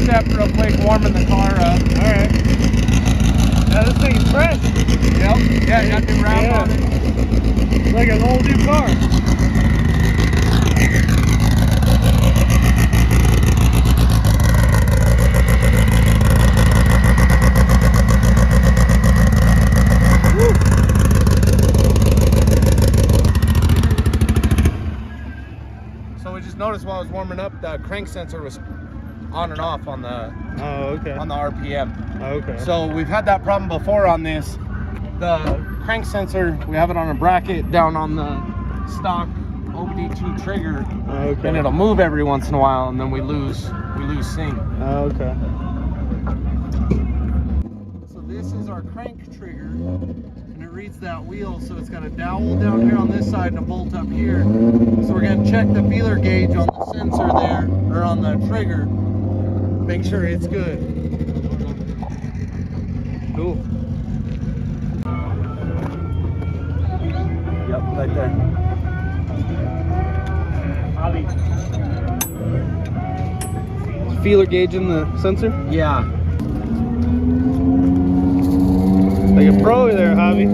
step real quick, warming the car up. Alright. Yeah, this thing is fresh. Yep. Yeah, got new wrap on it. It's like an old new car. So we just noticed while I was warming up, the crank sensor was on and off on the on the RPM. Okay. So we've had that problem before on this. The crank sensor, we have it on a bracket down on the stock OBD2 trigger, and it'll move every once in a while, and then we lose sync. Okay. So this is our crank trigger, and it reads that wheel, so it's got a dowel down here on this side and a bolt up here. So we're gonna check the feeler gauge on the sensor there, or on the trigger, make sure it's good. Cool. Yep, right there. Feeler gauge in the sensor? Yeah. Like a pro there, Javi.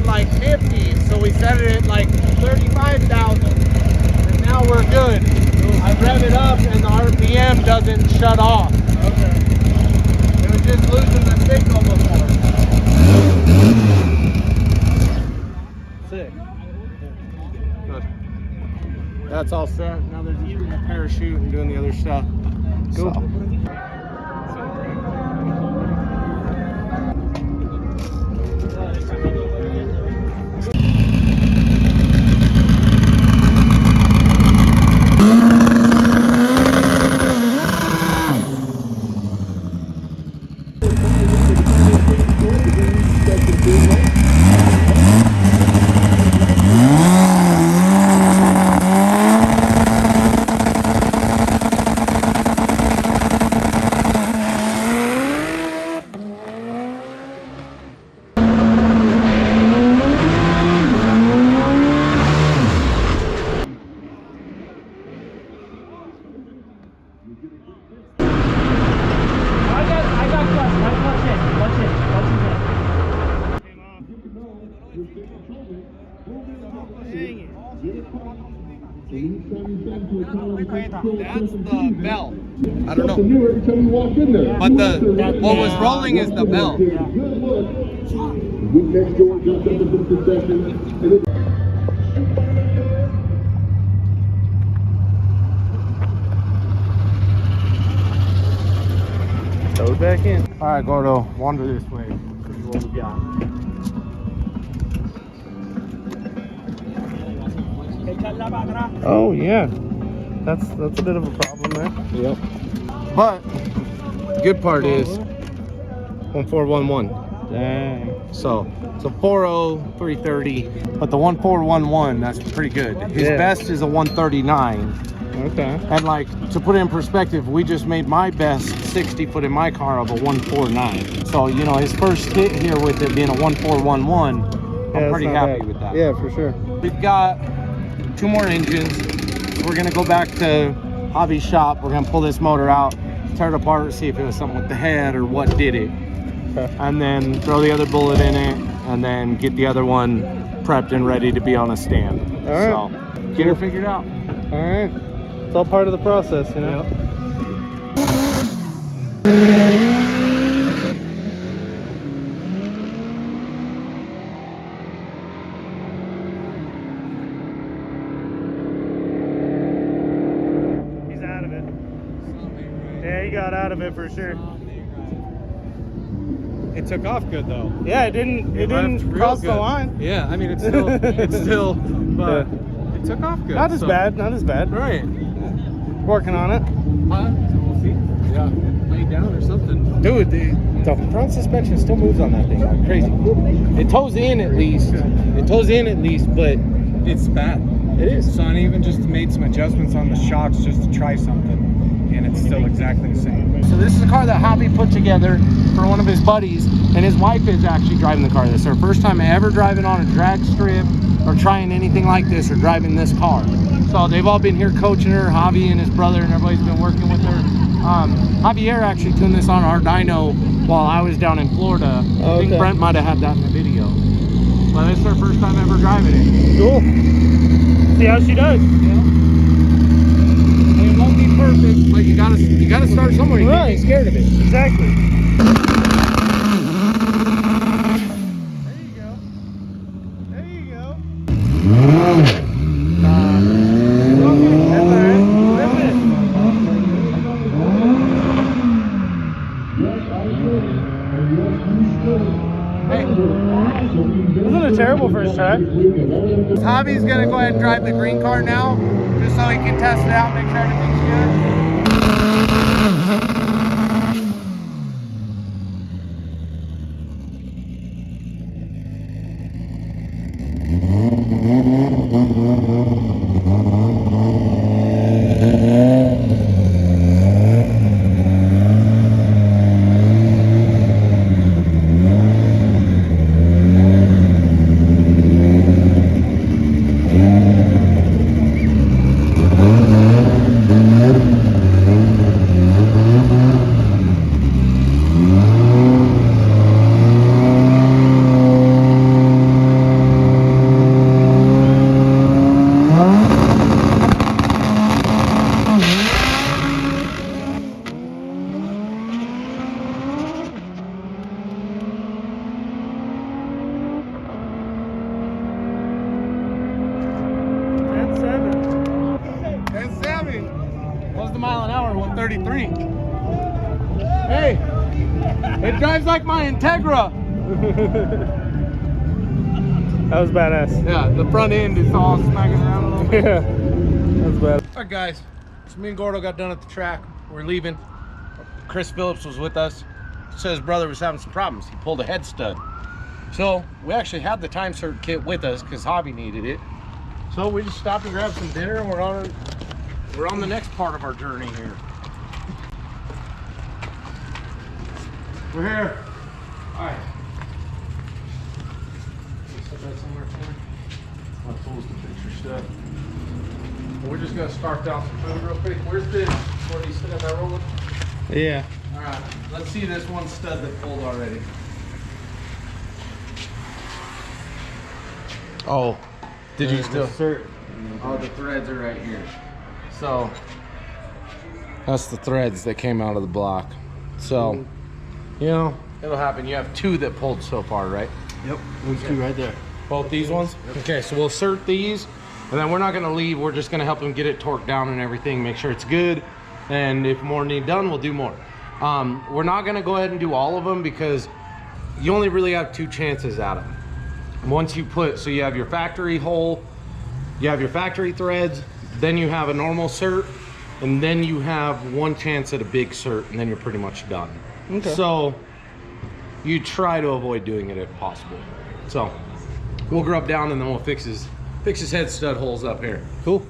Like 50, so we set it at like 35,000, and now we're good. I rev it up and the RPM doesn't shut off. Okay. It was just losing the signal before. Sick. Good. That's all set. Now they're just doing the parachute and doing the other stuff. Cool. So. That's the bell. I don't know. But what was rolling is the bell. Throw it back in. All right, Gordo, wander this way. See what we got. Oh yeah, that's a bit of a problem there. Yep. But good part is 1411. Dang. So it's a 40 330, but the 1411, that's pretty good. His best is a 139. Okay. And like, to put it in perspective, we just made my best 60 foot in my car of a 149. So, you know, his first hit here with it being a 1411, I'm pretty happy with that. Yeah, for sure. We've got 2 more engines. So we're gonna go back to Javi's shop. We're gonna pull this motor out, tear it apart, see if it was something with the head or what did it. Okay. And then throw the other bullet in it, and then get the other one prepped and ready to be on a stand. All right. So get her figured out. All right. It's all part of the process, you know? Yep. got out of it for sure. It took off good though. Yeah, it didn't cross the line. Yeah, I mean it's still, but it took off good. Not as bad, not as bad. Right. Working on it. Huh? So we'll see. Yeah, lay down or something. Dude, the front suspension still moves on that thing like crazy. It toes in at least. It toes in at least, but It's bad. it is. So I even just made some adjustments on the shocks just to try something, and it's still exactly the same. So this is a car that Hobby put together for one of his buddies, and his wife is actually driving the car. This is her first time ever driving on a drag strip or trying anything like this or driving this car. So they've all been here coaching her, Hobby and his brother, and everybody's been working with her. Javier actually tuned this on our dyno while I was down in Florida. I think Brent might have had that in the video. But this is her first time ever driving it. Cool. See how she does. Yeah. And it won't be perfect, but you gotta start somewhere. You can't be scared of it. Exactly. There you go. That's all right. Hey, Wasn't a terrible first try. Hobby's gonna go ahead and drive the green car now, just so he can test it out, make sure everything's good. What's the mile an hour? 133. Hey, it drives like my Integra. That was badass. Yeah, the front end is all smacking around a little bit. Yeah. That was bad. All right, guys. So me and Gordo got done at the track. We're leaving. Chris Phillips was with us. So his brother was having some problems. He pulled a head stud. So we actually had the time cert kit with us because Hobby needed it. So we just stopped and grabbed some dinner, and we're on the next part of our journey here. We're here. All right. Set that somewhere for me. My tools to fix your stuff. We're just gonna start down some food real quick. Where's this? Where you sit at that roller? Yeah. All right. Let's see this one stud that pulled already. Oh, did you still? Oh, the threads are right here. So that's the threads that came out of the block. So, you know, it'll happen. You have two that pulled so far, right? Yep, those two right there. Both these ones? Yep. Okay, so we'll insert these, and then we're not gonna leave. We're just gonna help him get it torqued down and everything, make sure it's good. And if more need done, we'll do more. We're not gonna go ahead and do all of them because you only really have two chances at them. Once you put, so you have your factory hole, you have your factory threads, then you have a normal cert, and then you have one chance at a big cert, and then you're pretty much done. Okay. So you try to avoid doing it if possible. So we'll grub down and then we'll fix his head stud holes up here. Cool.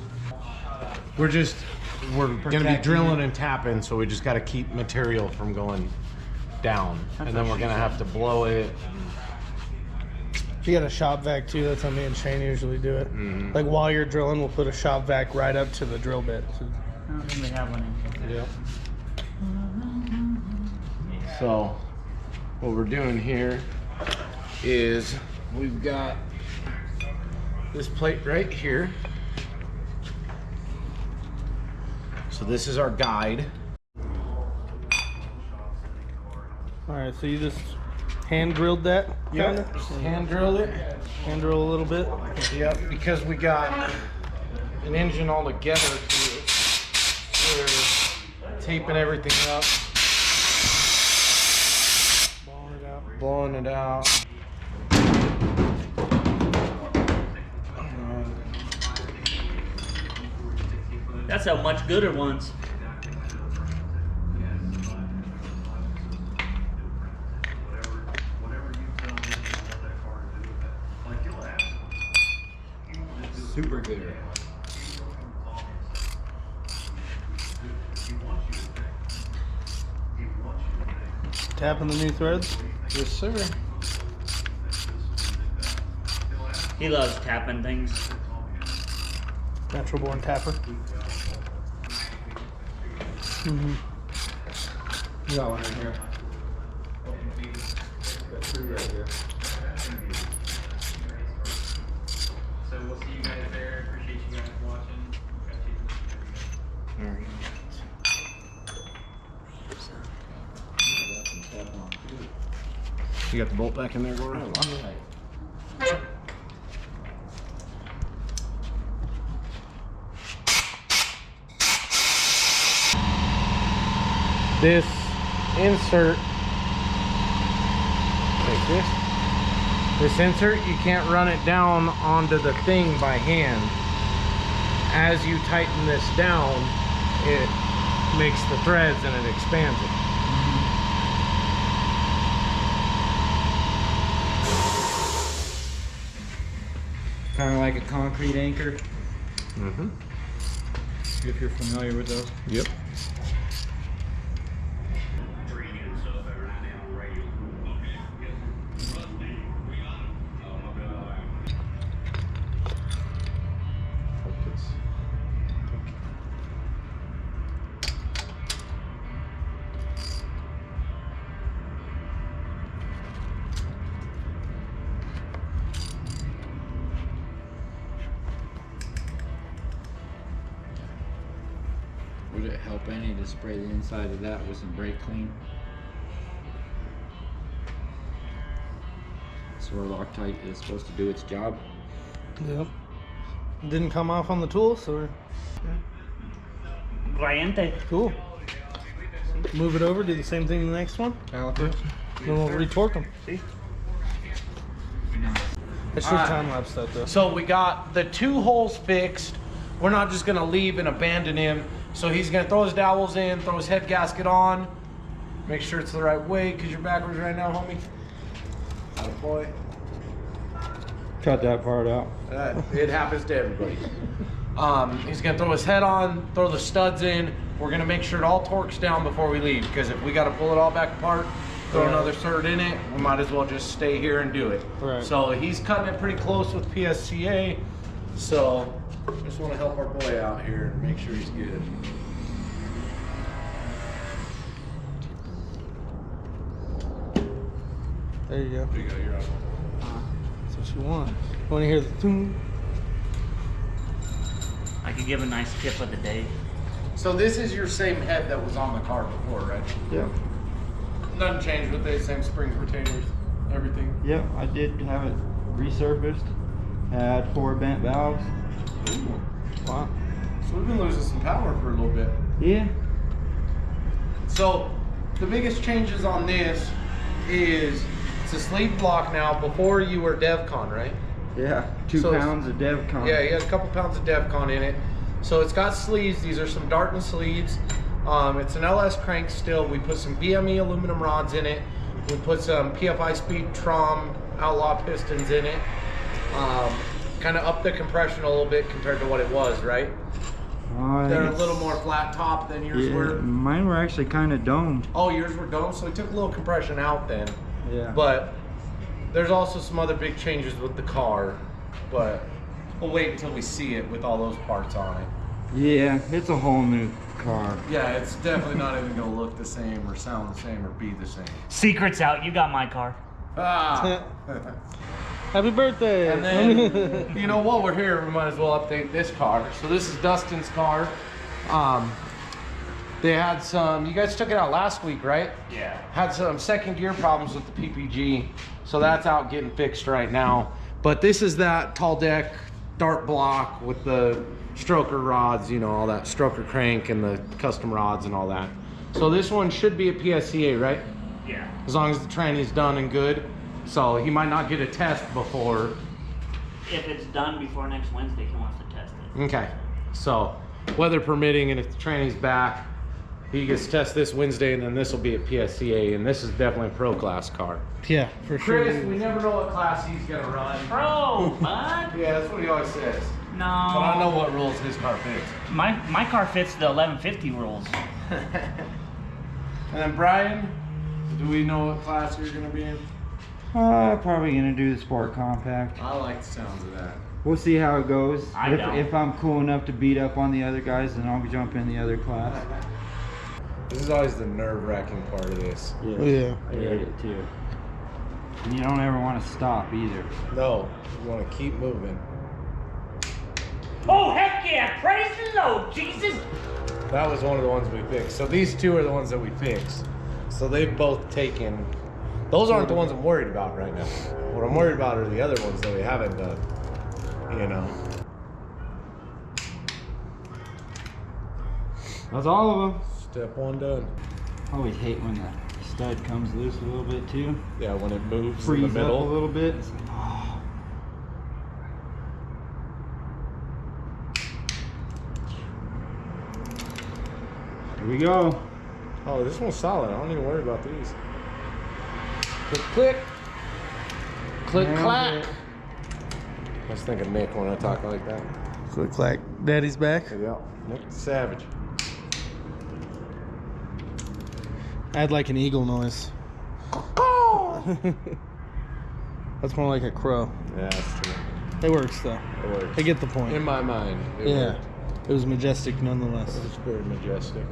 We're gonna be drilling and tapping, so we just gotta keep material from going down. And then we're gonna have to blow it. You got a shop vac too. That's how me and Shane usually do it. Mm-hmm. Like while you're drilling, we'll put a shop vac right up to the drill bit. So, I don't think we have one in here. Yep. So what we're doing here is we've got this plate right here. So this is our guide. all right, so you just hand drilled that? Kinda? Just hand drilled it. Hand drill a little bit. Yep, because we got an engine all together to it where taping everything up, blowing it out. That's how much gooder ones. Super good. Tapping the new threads. Yes, sir. He loves tapping things. Natural born tapper. Mm-hmm. You got one right here. Got 3 right here. So we'll see you guys there. Appreciate you guys watching. All right. You got the bolt back in there, Gordo? This insert, like this insert, you can't run it down onto the thing by hand. As you tighten this down, it makes the threads and it expands it. Kind of like a concrete anchor, Mm-hmm. if you're familiar with those. Yep. Would it help any to spray the inside of that with some brake clean? So our Loctite is supposed to do its job. Yep. Didn't come off on the tool, so we're Valiente. cool. Move it over, do the same thing in the next one. Caliper. Then we'll retorque them. See? That's your time lapse stuff though. So we got the 2 holes fixed. We're not just gonna leave and abandon him. So he's gonna throw his dowels in, throw his head gasket on, make sure it's the right way, cause you're backwards right now, homie. Atta boy. Cut that part out. It happens to everybody. He's gonna throw his head on, throw the studs in. We're gonna make sure it all torques down before we leave, because if we gotta pull it all back apart, throw another cert in it, we might as well just stay here and do it. Right. So he's cutting it pretty close with Psca. So just want to help our boy out here and make sure he's good. There you go. There you go, you're up. That's what you want. You want to hear the toon? I could give a nice tip of the day. So this is your same head that was on the car before, right? Yeah. Nothing changed with it, same springs, retainers, everything. Yep, I did have it resurfaced. Had 4 bent valves. Wow. So we've been losing some power for a little bit. Yeah. So the biggest changes on this is it's a sleeve block now. Before you were DevCon, right? Yeah. 2 So- pounds of DevCon. Yeah, you had a couple pounds of DevCon in it. So it's got sleeves. These are some Darton sleeves. It's an LS crank still. We put some BME aluminum rods in it. We put some PFI Speed Trom Outlaw pistons in it. Kind of up the compression a little bit compared to what it was, right? I They're think a little it's- more flat top than yours Yeah, were. mine were actually kind of domed. Oh, yours were domed, so we took a little compression out then. Yeah. But there's also some other big changes with the car, but we'll wait until we see it with all those parts on it. Yeah, it's a whole new car. Yeah, it's definitely not even gonna look the same or sound the same or be the same. Secret's out. You got my car. Ah. Happy birthday! And then, you know, while we're here, we might as well update this car. So this is Dustin's car. They had some, you guys took it out last week, right? Yeah. Had some second gear problems with the PPG. So that's out getting fixed right now. But this is that tall deck dart block with the stroker rods, you know, all that stroker crank and the custom rods and all that. So this one should be a PSCA, right? Yeah. As long as the training's done and good. So he might not get a test before. If it's done before next Wednesday, he wants to test it. Okay. So weather permitting, and if the training's back, he gets to test this Wednesday, and then this will be a PSCA, and this is definitely a pro class car. Yeah, for sure. Chris, we never know what class he's gonna run. Bro, bud. Yeah, that's what he always says. No. But I know what rules his car fits. My car fits the 1150 rules. And then Brian, do we know what class you're gonna be in? Probably gonna do the sport compact. I like the sounds of that. We'll see how it goes. I don't. If I'm cool enough to beat up on the other guys, then I'll jump in the other class. This is always the nerve-wracking part of this. Yeah. I hate it too. And you don't ever want to stop either. No, you want to keep moving. Oh, heck yeah. Praise the Lord, Jesus. That was one of the ones we fixed. So these two are the ones that we fixed. So they've both taken. Those aren't the ones I'm worried about right now. What I'm worried about are the other ones that we haven't done. You know. That's all of them. Step one done. I always hate when the stud comes loose a little bit too. Yeah, when it moves in Freeze the up a middle. little bit. It's like, oh. Here we go. Oh, this one's solid. I don't even worry about these. Click, click. Click, Yeah, clack. I was thinking Nick when I talk like that. Click clack. Daddy's back. Yeah, Nick the Savage. Add like an eagle noise. That's more like a crow. Yeah, that's true. It works though. It works. I get the point. In my mind, it Yeah. worked. It was majestic nonetheless. It's very majestic.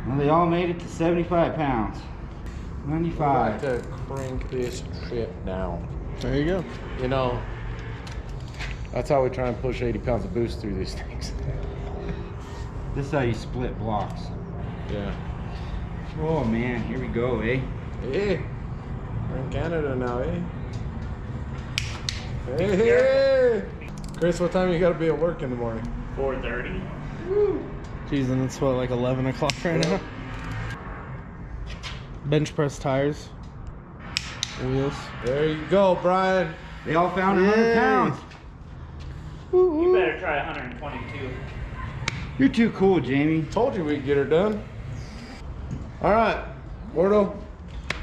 Well, they all made it to 75 pounds. I like 95. to crank this shit down. There you go. You know, that's how we try and push 80 pounds of boost through these things. This is how you split blocks. Yeah. Oh man, here we go, eh? Hey, we're in Canada now, eh? Hey, hey. Chris, what time you gotta be at work in the morning? 4:30. Jeez, and it's what, like 11 o'clock right now? Bench press tires. Wheels. There you go, Brian. They all found 100 Yay. pounds. You better try 122. You're too cool, Jamie. Told you we'd get her done. All right, Gordo,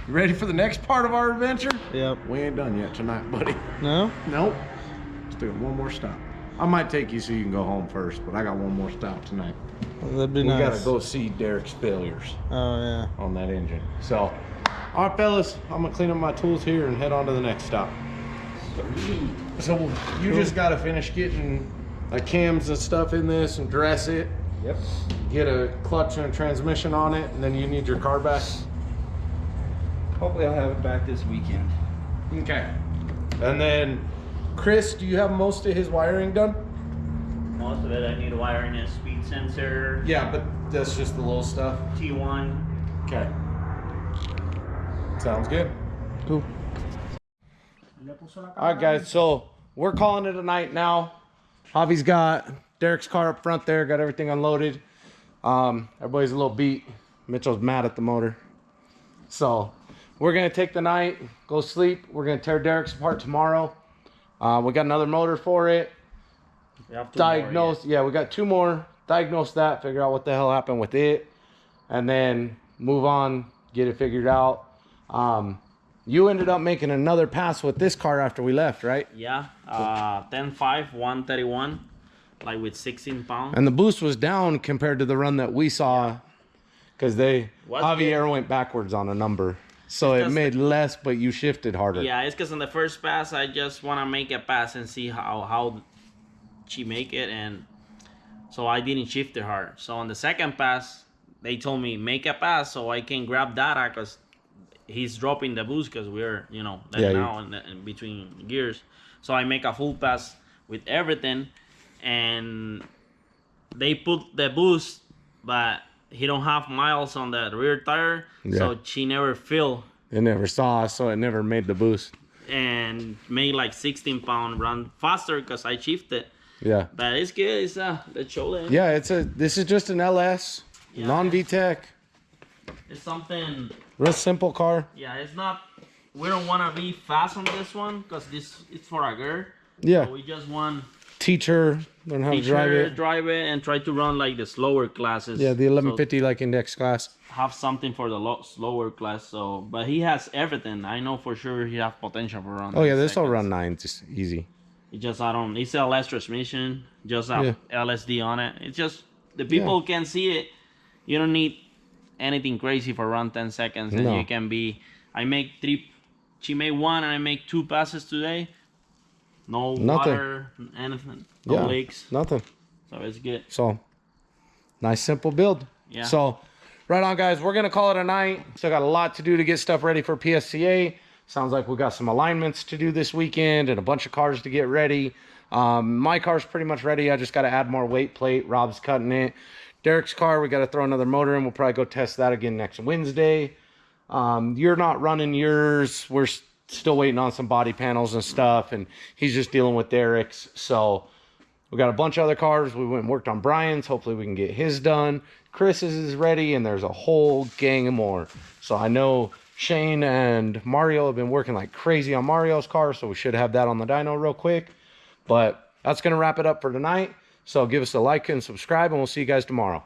you ready for the next part of our adventure? Yep. We ain't done yet tonight, buddy. No? Nope. Still got one more stop. I might take you so you can go home first, but I got one more stop tonight. Well, that'd be We nice. gotta go see Derek's failures Oh, yeah. on that engine. So, all right, fellas, I'm gonna clean up my tools here and head on to the next stop. So you just gotta finish getting like cams and stuff in this and dress it. Yep. Get a clutch and a transmission on it, and then you need your car back. Hopefully I'll have it back this weekend. Okay. And then, Chris, do you have most of his wiring done? Most of it, I need a wiring a speed sensor, Yeah, but that's just the little stuff. T1. Okay. Sounds good. Cool. All right, guys, so we're calling it a night now. Javi's got Derek's car up front there, got everything unloaded. Everybody's a little beat. Mitchell's mad at the motor. So we're gonna take the night, go sleep. We're gonna tear Derek's apart tomorrow. We got another motor for it. Diagnose, yeah, we got two more. Diagnose that, figure out what the hell happened with it, and then move on, get it figured out. You ended up making another pass with this car after we left, right? Yeah, 10.5, 131, like with 16 pounds. And the boost was down compared to the run that we saw, because Javier went backwards on a number. So it made less, but you shifted harder. Yeah, it's because on the first pass, I just want to make a pass and see how she make it. And so I didn't shift it hard. So on the second pass, they told me make a pass so I can grab data because he's dropping the boost because we're, now in between gears. So I make a full pass with everything. And they put the boost, but he don't have miles on the rear tire, so she never filled. It never saw us, so it never made the boost. And made like 16 pound run faster because I shifted. Yeah. But it's good. It's the Chole. Yeah, this is just an LS, Yeah. non-VTEC, It's something. real simple car. Yeah, it's not. We don't want to be fast on this one because this it's for a girl. Yeah. So we just want Teach her, learn how to drive it. and try to run like the slower classes. Yeah, the So 1150 like index class. have something for the slower class. So, but he has everything. I know for sure he has potential for run. Oh yeah, this will run 9 just easy. It just it's a less transmission, just a LSD on it. It's just the people can see it. You don't need anything crazy for run 10 seconds, and you can be. I make 3. She made 1, and I make 2 passes today. No water, anything, no leaks. Nothing. So it's good. So nice simple build. Yeah. So right on, guys, we're gonna call it a night. Still got a lot to do to get stuff ready for PSCA. Sounds like we got some alignments to do this weekend and a bunch of cars to get ready. My car's pretty much ready. I just got to add more weight plate. Rob's cutting it. Derek's car, we got to throw another motor in. We'll probably go test that again next Wednesday. You're not running yours. We're still waiting on some body panels and stuff, and he's just dealing with Derek's. So we got a bunch of other cars. We went and worked on Brian's. Hopefully we can get his done. Chris's is ready, and there's a whole gang of more. So I know Shane and Mario have been working like crazy on Mario's car, so we should have that on the dyno real quick. But that's going to wrap it up for tonight. So give us a like and subscribe, and we'll see you guys tomorrow.